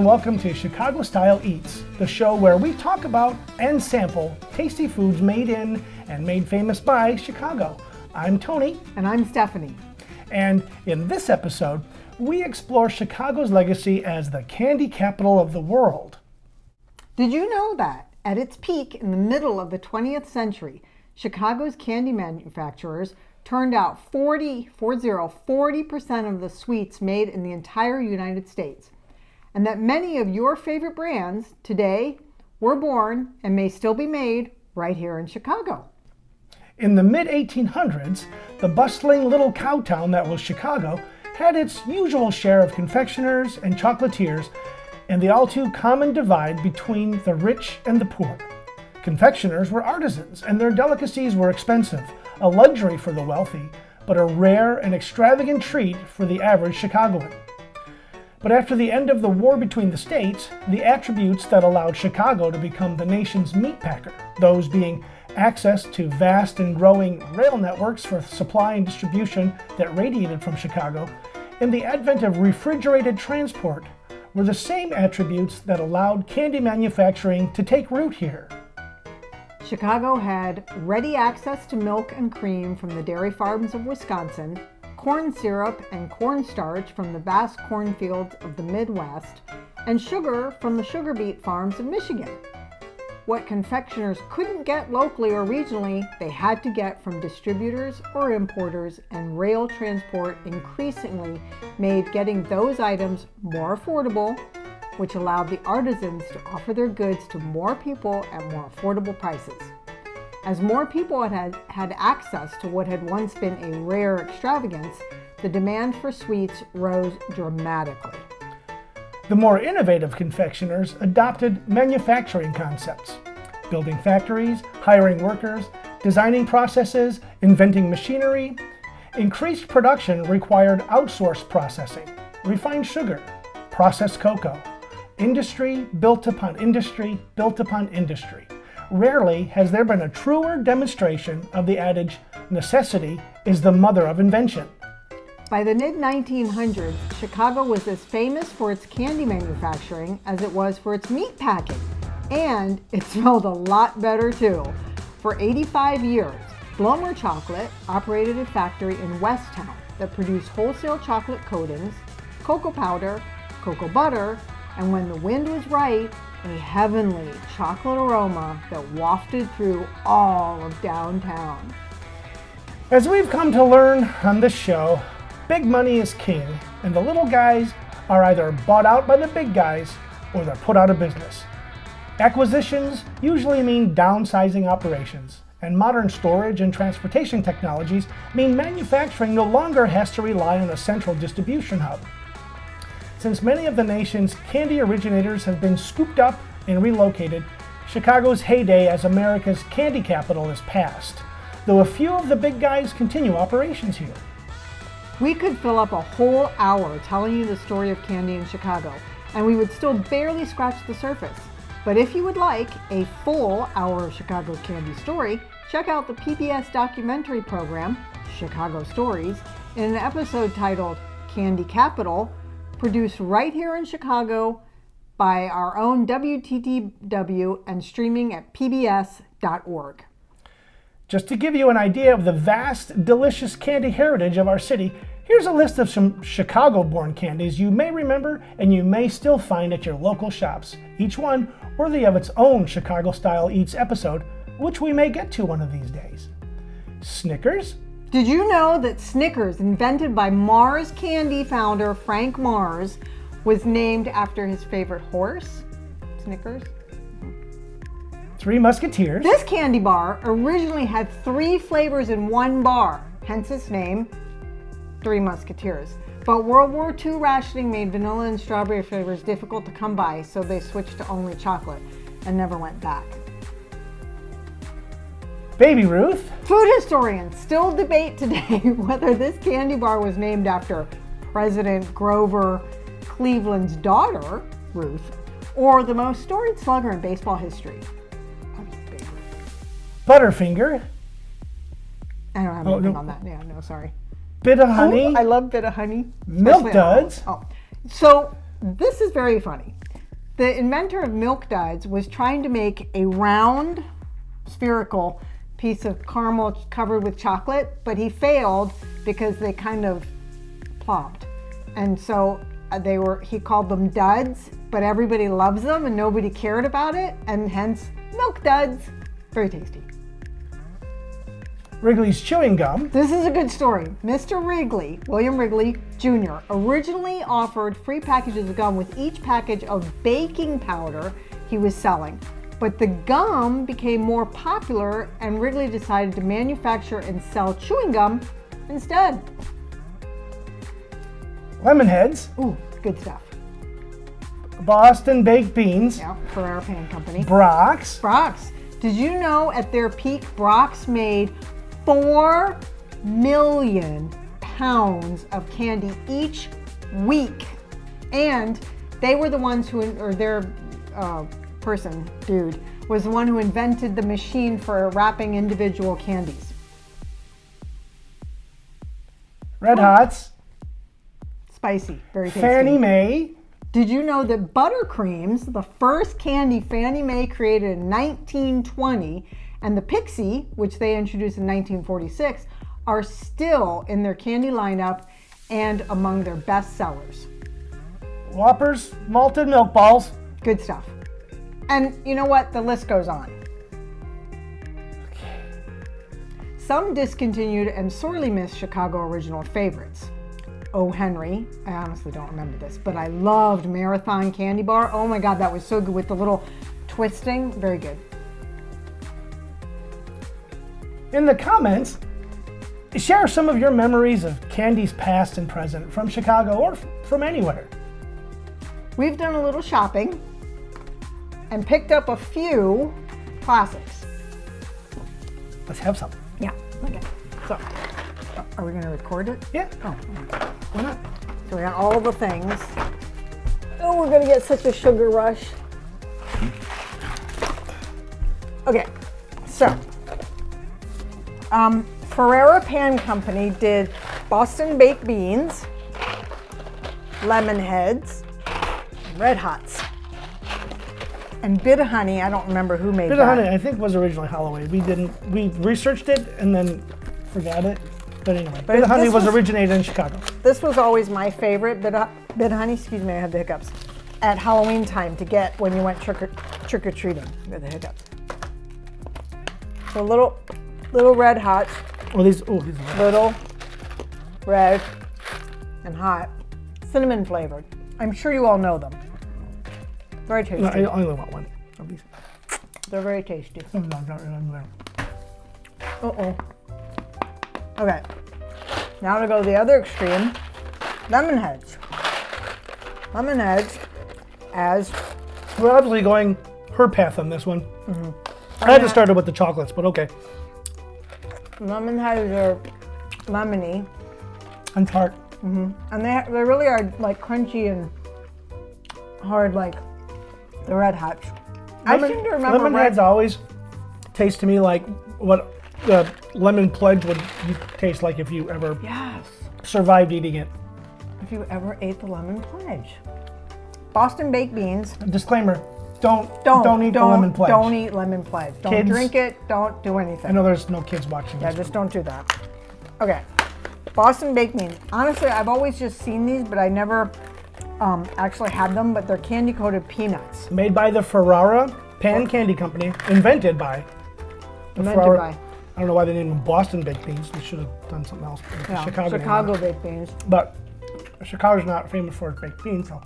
welcome to Chicago Style Eats, the show where we talk about and sample tasty foods made in and made famous by Chicago. I'm Tony. And I'm Stephanie. And in this episode, we explore Chicago's legacy as the candy capital of the world. Did you know that at its peak in the middle of the 20th century, Chicago's candy manufacturers turned out 40% of the sweets made in the entire United States, and that many of your favorite brands today were born and may still be made right here in Chicago. In the mid-1800s, the bustling little cow town that was Chicago had its usual share of confectioners and chocolatiers and the all-too-common divide between the rich and the poor. Confectioners were artisans, and their delicacies were expensive, a luxury for the wealthy, but a rare and extravagant treat for the average Chicagoan. But after the end of the war between the states, the attributes that allowed Chicago to become the nation's meat packer, those being access to vast and growing rail networks for supply and distribution that radiated from Chicago, and the advent of refrigerated transport, were the same attributes that allowed candy manufacturing to take root here. Chicago had ready access to milk and cream from the dairy farms of Wisconsin, corn syrup and cornstarch from the vast cornfields of the Midwest, and sugar from the sugar beet farms of Michigan. What confectioners couldn't get locally or regionally, they had to get from distributors or importers, and rail transport increasingly made getting those items more affordable, which allowed the artisans to offer their goods to more people at more affordable prices. As more people had access to what had once been a rare extravagance, the demand for sweets rose dramatically. The more innovative confectioners adopted manufacturing concepts, building factories, hiring workers, designing processes, inventing machinery. Increased production required outsourced processing, refined sugar, processed cocoa. Industry built upon industry built upon industry. Rarely has there been a truer demonstration of the adage, necessity is the mother of invention. By the mid-1900s, Chicago was as famous for its candy manufacturing as it was for its meat packing. And it smelled a lot better too. For 85 years, Blomer Chocolate operated a factory in Westtown that produced wholesale chocolate coatings, cocoa powder, cocoa butter, and when the wind was right, a heavenly chocolate aroma that wafted through all of downtown. As we've come to learn on this show, big money is king, and the little guys are either bought out by the big guys or they're put out of business. Acquisitions usually mean downsizing operations, and modern storage and transportation technologies mean manufacturing no longer has to rely on a central distribution hub. Since many of the nation's candy originators have been scooped up and relocated, Chicago's heyday as America's candy capital is past, though a few of the big guys continue operations here. We could fill up a whole hour telling you the story of candy in Chicago, and we would still barely scratch the surface. But if you would like a full hour of Chicago candy story, check out the PBS documentary program, Chicago Stories, in an episode titled Candy Capital, produced right here in Chicago by our own WTTW and streaming at pbs.org. Just to give you an idea of the vast, delicious candy heritage of our city, here's a list of some Chicago-born candies you may remember and you may still find at your local shops, each one worthy of its own Chicago Style Eats episode, which we may get to one of these days. Snickers. Did you know that Snickers, invented by Mars Candy founder Frank Mars, was named after his favorite horse? Snickers. Three Musketeers. This candy bar originally had 3 flavors in one bar, hence its name, Three Musketeers. But World War II rationing made vanilla and strawberry flavors difficult to come by, so they switched to only chocolate and never went back. Baby Ruth. Food historians still debate today whether this candy bar was named after President Grover Cleveland's daughter, Ruth, or the most storied slugger in baseball history. Butterfinger. I don't have anything on that. Yeah, no, sorry. Bit of honey. Oh, I love Bit of honey. Milk Duds. Oh. So this is very funny. The inventor of Milk Duds was trying to make a round, spherical piece of caramel covered with chocolate, but he failed because they kind of plopped. And so he called them duds, but everybody loves them and nobody cared about it, and hence Milk Duds. Very tasty. Wrigley's chewing gum. This is a good story. Mr. Wrigley, William Wrigley Jr., originally offered free packages of gum with each package of baking powder he was selling. But the gum became more popular and Wrigley decided to manufacture and sell chewing gum instead. Lemonheads. Ooh, good stuff. Boston baked beans. Yeah, Ferrero Pan Company. Brock's. Brock's. Did you know at their peak, Brock's made 4 million pounds of candy each week? And they were the ones who, or their dude, was the one who invented the machine for wrapping individual candies. Red Hots. Spicy, very tasty. Fannie Mae. Did you know that buttercreams, the first candy Fannie Mae created in 1920, and the Pixie, which they introduced in 1946, are still in their candy lineup and among their best sellers? Whoppers malted milk balls. Good stuff. And you know what? The list goes on. Some discontinued and sorely missed Chicago original favorites. O. Henry, I honestly don't remember this, but I loved Marathon Candy Bar. Oh my God, that was so good with the little twisting. Very good. In the comments, share some of your memories of candies past and present from Chicago or from anywhere. We've done a little shopping and picked up a few classics. Let's have some. Yeah, okay. So, are we gonna record it? Yeah. Oh, Why not? so we got all the things. Oh, we're gonna get such a sugar rush. Okay, so, Ferrero Pan Company did Boston baked beans, lemon heads, Red Hots, and Bit of Honey. I don't remember who made Bit that. of Honey, I think, was originally Halloween. We researched it and then forgot it. But anyway, Bit of Honey this was was- originated in Chicago. This was always my favorite Bit of Honey. Excuse me, I have the hiccups. At Halloween time to get when you went trick or treating. I got the hiccups. So little Red Hots, Oh, these are red. little red and hot, cinnamon flavored. I'm sure you all know them. Very tasty. No, I only want one of these. They're very tasty. Oh, no, not really. Uh-oh. Okay. Now to go to the other extreme, lemon heads. Lemon heads as We're obviously going her path on this one. I had to start it with the chocolates, but okay. lemon heads are lemony, And tart. and they really are like crunchy and hard like the Red Hots. I seem to remember lemon heads always taste to me like what the lemon pledge would taste like if you ever Yes. survived eating it. If you ever ate the lemon pledge. Boston baked beans. Disclaimer: don't eat the lemon pledge. Don't eat lemon pledge. Don't Kids- drink it. Don't do I anything. know there's no kids watching Yeah, this. just don't do that. Okay. Boston baked beans. Honestly, I've always just seen these, but I never actually had them. But they're candy coated peanuts. Made by the Ferrara Pan Candy Company, invented by the Invented Ferrara. by. I don't know why they named them Boston baked beans. They should have done something else. Yeah, Chicago. name. Chicago baked beans. But Chicago's not famous for its baked beans, so.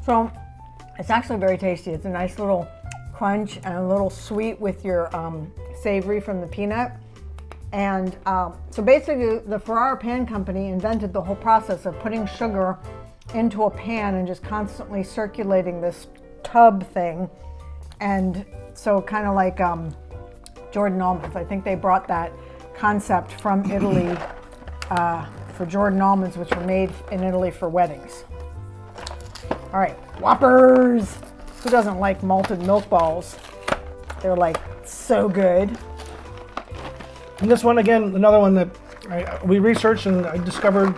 So it's actually very tasty. It's a nice little crunch and a little sweet with your savory from the peanut. And so basically the Ferrara Pan Company invented the whole process of putting sugar into a pan and just constantly circulating this tub thing. And so kind of like Jordan almonds. I think they brought that concept from Italy for Jordan almonds, which were made in Italy for weddings. All right, Whoppers. Who doesn't like malted milk balls? They're like so good. And this one, again, another one that we researched and I discovered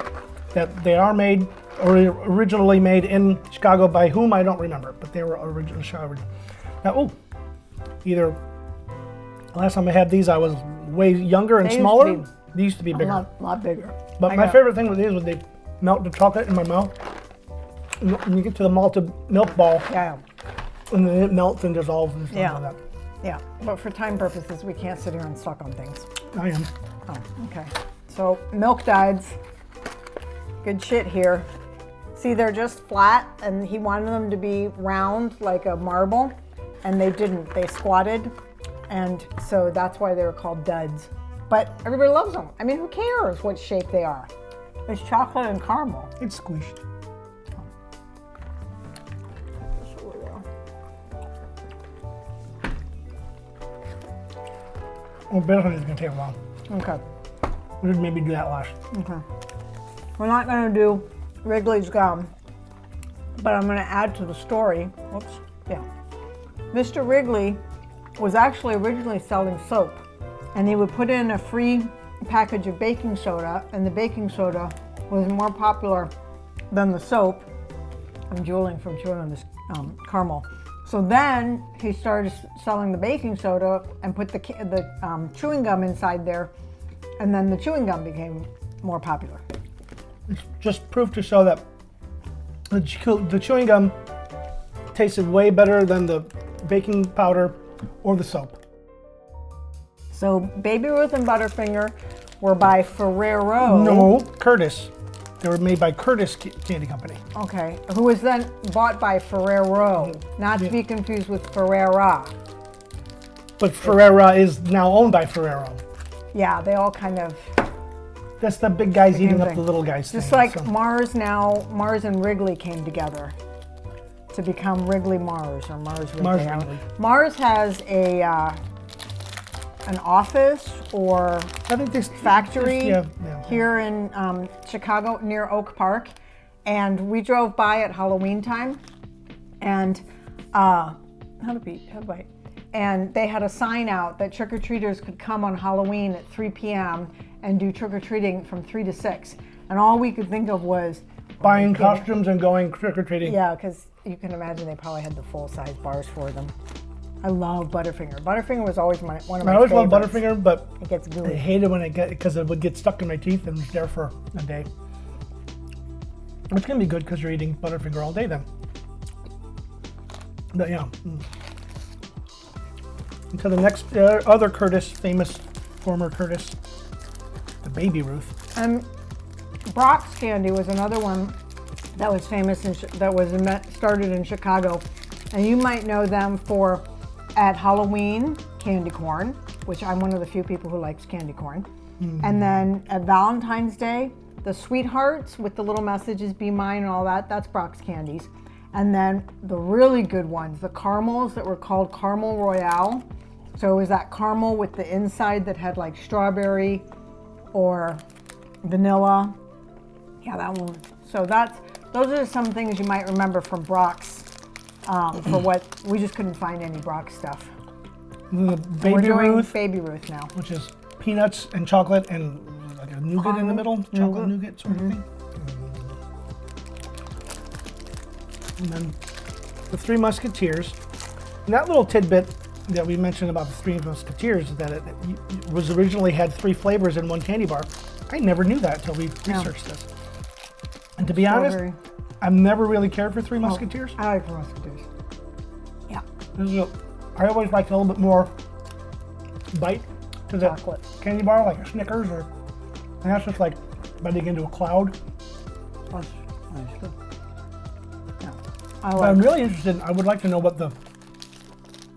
that they are made originally made in Chicago by whom I don't remember, but they were originally Chicago. Now, either last time I had these, I was way younger and They used to smaller. be They used to be A bigger. lot bigger. But my favorite thing with these was they melt the chocolate in my mouth. And you get to the malted milk ball, Yeah, and then it melts and dissolves and stuff Yeah. like that. yeah. But for time purposes, we can't sit here and suck on things. I am. Oh, okay. So milk duds, good shit here. See, they're just flat, and he wanted them to be round like a marble, and they didn't. They squatted, and so that's why they were called duds. But everybody loves them. I mean, who cares what shape they are? It's chocolate and caramel. It's squished. Well, basically it's gonna take a while. Okay. We should maybe do that last. Okay. We're not going to do Wrigley's gum, but I'm going to add to the story. Whoops. Yeah. Mr. Wrigley was actually originally selling soap, and he would put in a free package of baking soda, and the baking soda was more popular than the soap. I'm drooling from chewing on this caramel. So then he started selling the baking soda and put the chewing gum inside there, and then the chewing gum became more popular. It's just proof to show that the chewing gum tasted way better than the baking powder or the soap. So Baby Ruth and Butterfinger were by Ferrero. No, Curtis. They were made by Curtis Candy Company. Okay, who was then bought by Ferrero, not to be confused with Ferrera. But Ferrera is now owned by Ferrero. Yeah, they all kind of, That's the big guys eating up thing. the little guys. just thing, like so. Mars and Wrigley came together to become Wrigley Mars or Mars Wrigley. Mars Wrigley. Mars has an office or I think this factory yeah. here in Chicago near Oak Park, and we drove by at Halloween time, and and they had a sign out that trick-or-treaters could come on Halloween at 3 p.m. and do trick-or-treating from 3 to 6, and all we could think of was Buying costumes and going trick-or-treating. yeah, because you can imagine they probably had the full-size bars for them. I love Butterfinger. Butterfinger was always one of my I always favorites. loved Butterfinger, but It gets I gooey. hated when because it would get stuck in my teeth and was there for a day. Which can be good because you're eating Butterfinger all day then. But yeah. Until the next other Curtis, famous former Curtis, the Baby Ruth. Brock's Candy was another one that was famous started in Chicago, and you might know them for at Halloween candy corn, which I'm one of the few people who likes candy corn, and then at Valentine's Day, the Sweethearts with the little messages "Be Mine" and all that. That's Brock's Candies, and then the really good ones, the caramels that were called Caramel Royale. So it was that caramel with the inside that had like strawberry or vanilla. Yeah, that one. So those are some things you might remember from Brock's. For what we just couldn't find any Brock stuff. The We're Baby doing Ruth, Baby Ruth now. which is peanuts and chocolate and like a nougat in the middle, chocolate nougat sort of thing. And then the Three Musketeers. And that little tidbit that we mentioned about the Three Musketeers is that it was originally had 3 flavors in one candy bar. I never knew that until we researched this. And to be honest, Strawberry. I've never really cared for Three Musketeers. I like the Musketeers. Yeah, I always liked a little bit more bite to the Chocolate. candy bar, like a Snickers, and that's just like biting into a cloud. that's good. Yeah, I But I'm like. really interested. I would like to know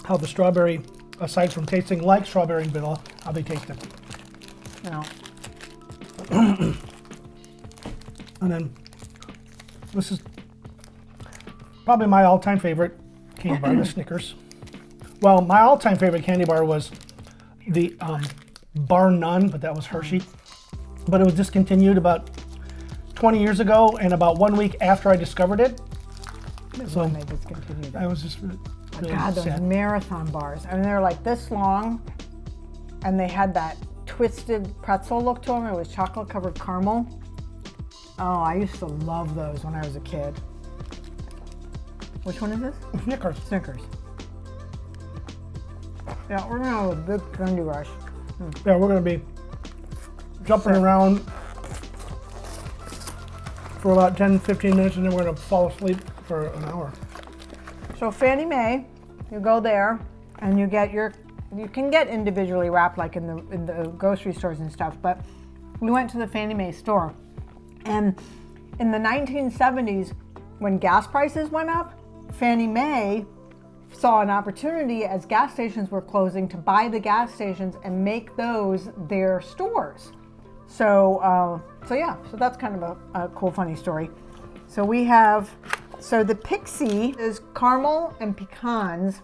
how the strawberry, aside from tasting like strawberry and vanilla, how they taste it. You know, And then this is probably my all-time favorite candy bar, the Snickers. Well, my all-time favorite candy bar was the Bar None, but that was Hershey. But it was discontinued about 20 years ago, and about 1 week after I discovered it. So when they discontinued it. I was just really God, those sad. marathon bars. I mean, they're like this long, and they had that twisted pretzel look to them. It was chocolate-covered caramel. Oh, I used to love those when I was a kid. Which one is this? Snickers. Snickers. Yeah, we're gonna have a big candy rush. Yeah, we're gonna be jumping around for about 10-15 minutes, and then we're gonna fall asleep for an hour. So Fannie Mae, you go there and you get you can get individually wrapped like in the grocery stores and stuff, but we went to the Fannie Mae store, and in the 1970s when gas prices went up, Fannie Mae saw an opportunity as gas stations were closing to buy the gas stations and make those their stores. So that's kind of a cool, funny story. So the Pixie is caramel and pecans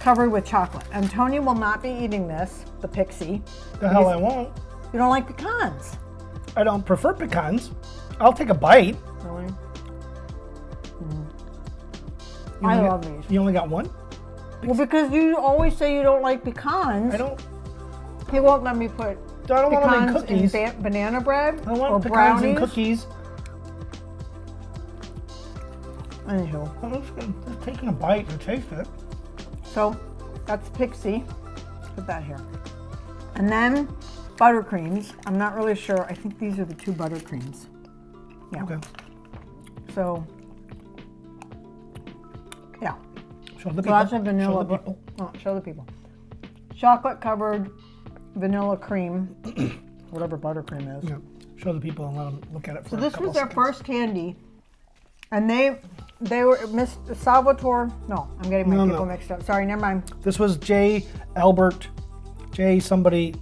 covered with chocolate. And Tony will not be eating this, the Pixie. The hell I won't. You don't like pecans? I don't prefer pecans. I'll take a bite. Really? You I only love got- these. You only got one? Well, because you always say you don't like pecans. I don't. He won't let me put I don't want them in pecans cookies. in banana bread I want or pecans brownies. and cookies. Anywho, I'm just taking a bite to taste it. so that's Pixie. Put that here. And then buttercreams. I'm not really sure. I think these are the two buttercreams. Yeah. Okay. So, yeah. Show the So people. that's a vanilla. Show the people. Show the people. Chocolate covered vanilla cream, whatever buttercream is. Yeah. Show the people and let them look at it for So a this couple was their seconds. first candy, and they were Miss Salvatore. No, I'm getting my people mixed up. Sorry, never mind. This was J. Albert. J. somebody.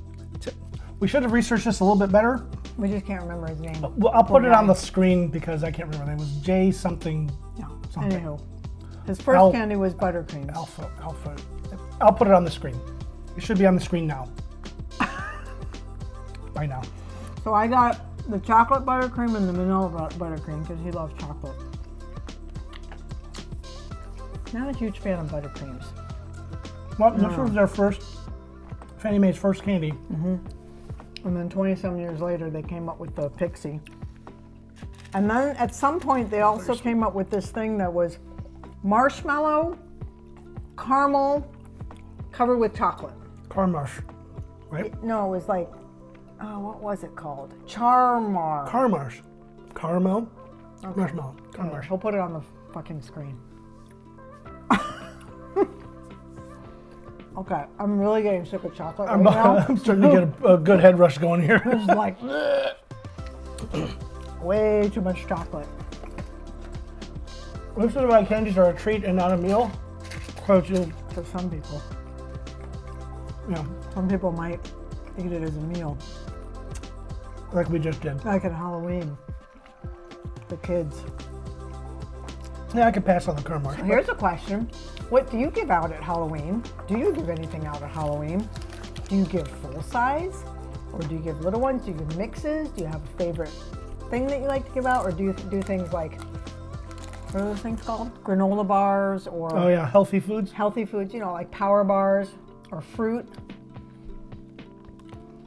We should have researched this a little bit better. We just can't remember his name. Well, I'll put it guy. on the screen because I can't remember. It was J. something. No. something. Anywho, his first candy was buttercream. Alpha. I'll put it on the screen. It should be on the screen now. By now. So I got the chocolate buttercream and the vanilla buttercream because he loves chocolate. Not a huge fan of buttercreams. Well, this was their first, Fannie Mae's first candy. And then 27 years later, they came up with the Pixie. And then at some point, they also came up with this thing that was marshmallow, caramel, covered with chocolate. Carmarsh, right? No, it was like, what was it called? Charmar. Carmarsh. Caramel. Marshmallow. Carmarsh. He'll put it on the fucking screen. Okay, I'm really getting sick of chocolate right now. I'm starting to get a good head rush going here. It's like way too much chocolate. This is why candies are a treat and not a meal. Because For some people. yeah, Some people might eat it as a meal. like we just did. Like at Halloween. The kids. Yeah, I could pass on the Carmarsh. Here's a question. What do you give out at Halloween? Do you give anything out at Halloween? Do you give full size? Or do you give little ones? Do you give mixes? Do you have a favorite thing that you like to give out? Or do you do things like, what are those things called? Granola bars or Oh yeah, healthy foods. healthy foods, like power bars or fruit?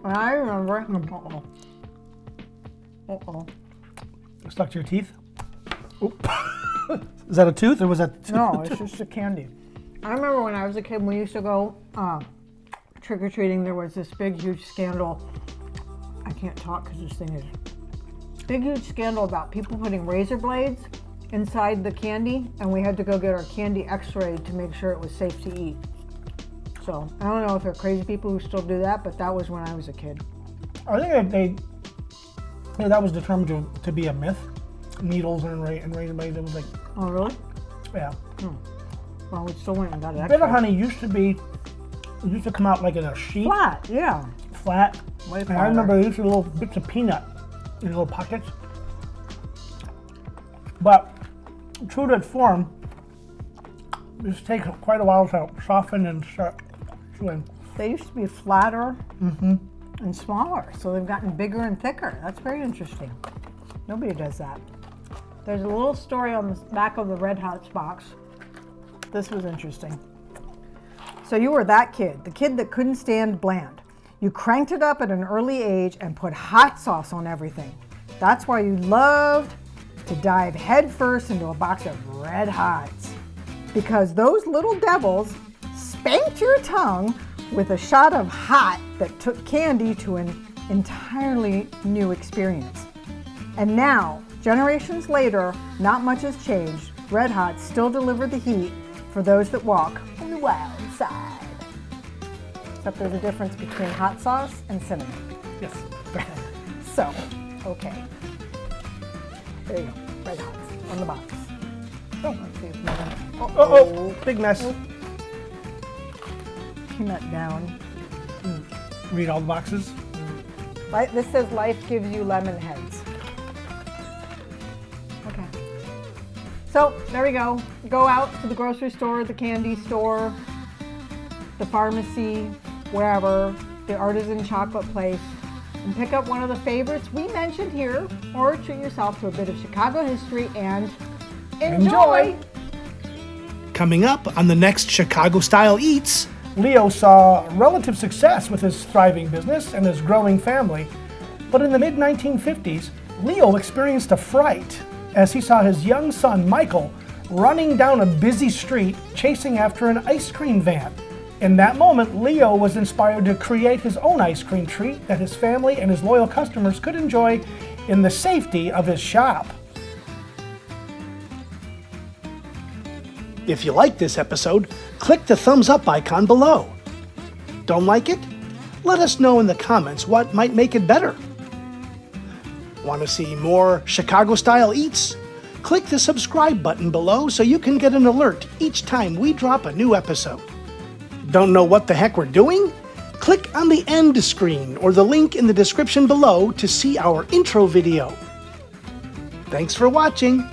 And I remember, Stuck to your teeth. Oop. Is that a tooth or was that? no, it's just a candy. I remember when I was a kid, we used to go trick-or-treating, there was this big, huge scandal. I can't talk because this thing is big, huge scandal about people putting razor blades inside the candy, and we had to go get our candy x-rayed to make sure it was safe to eat. So I don't know if there are crazy people who still do that, but that was when I was a kid. I think that was determined to be a myth. Needles and razor blades. It was like, Oh, really? yeah. Well, we still went and got it Bit of x-rayed. honey used to come out like in a sheet, Flat, yeah. flat. Way And I flatter. remember there used to be little bits of peanut in little pockets. But true to its form, this takes quite a while to soften and start chewing. They used to be flatter and smaller, so they've gotten bigger and thicker. That's very interesting. Nobody does that. There's a little story on the back of the Red Hots box. This was interesting. So you were that kid, the kid that couldn't stand bland. You cranked it up at an early age and put hot sauce on everything. That's why you loved to dive headfirst into a box of Red Hots, because those little devils spanked your tongue with a shot of hot that took candy to an entirely new experience. And now, generations later, not much has changed. Red Hots still deliver the heat for those that walk on the wild side. Except there's a difference between hot sauce and cinnamon. Yes. So, okay. There you go, Red Hots on the box. Oh, let's see if nothing. Oh, big mess. Peanut down. Read all the boxes. This says life gives you lemon heads. Okay. So there we go. Go out to the grocery store, the candy store, the pharmacy, wherever, the artisan chocolate place, and pick up one of the favorites we mentioned here, or treat yourself to a bit of Chicago history and enjoy. Coming up on the next Chicago Style Eats, Leo saw relative success with his thriving business and his growing family. But in the mid-1950s, Leo experienced a fright as he saw his young son, Michael, running down a busy street chasing after an ice cream van. In that moment, Leo was inspired to create his own ice cream treat that his family and his loyal customers could enjoy in the safety of his shop. If you like this episode, click the thumbs up icon below. Don't like it? Let us know in the comments what might make it better. Want to see more Chicago Style Eats? Click the subscribe button below so you can get an alert each time we drop a new episode. Don't know what the heck we're doing? Click on the end screen or the link in the description below to see our intro video. Thanks for watching.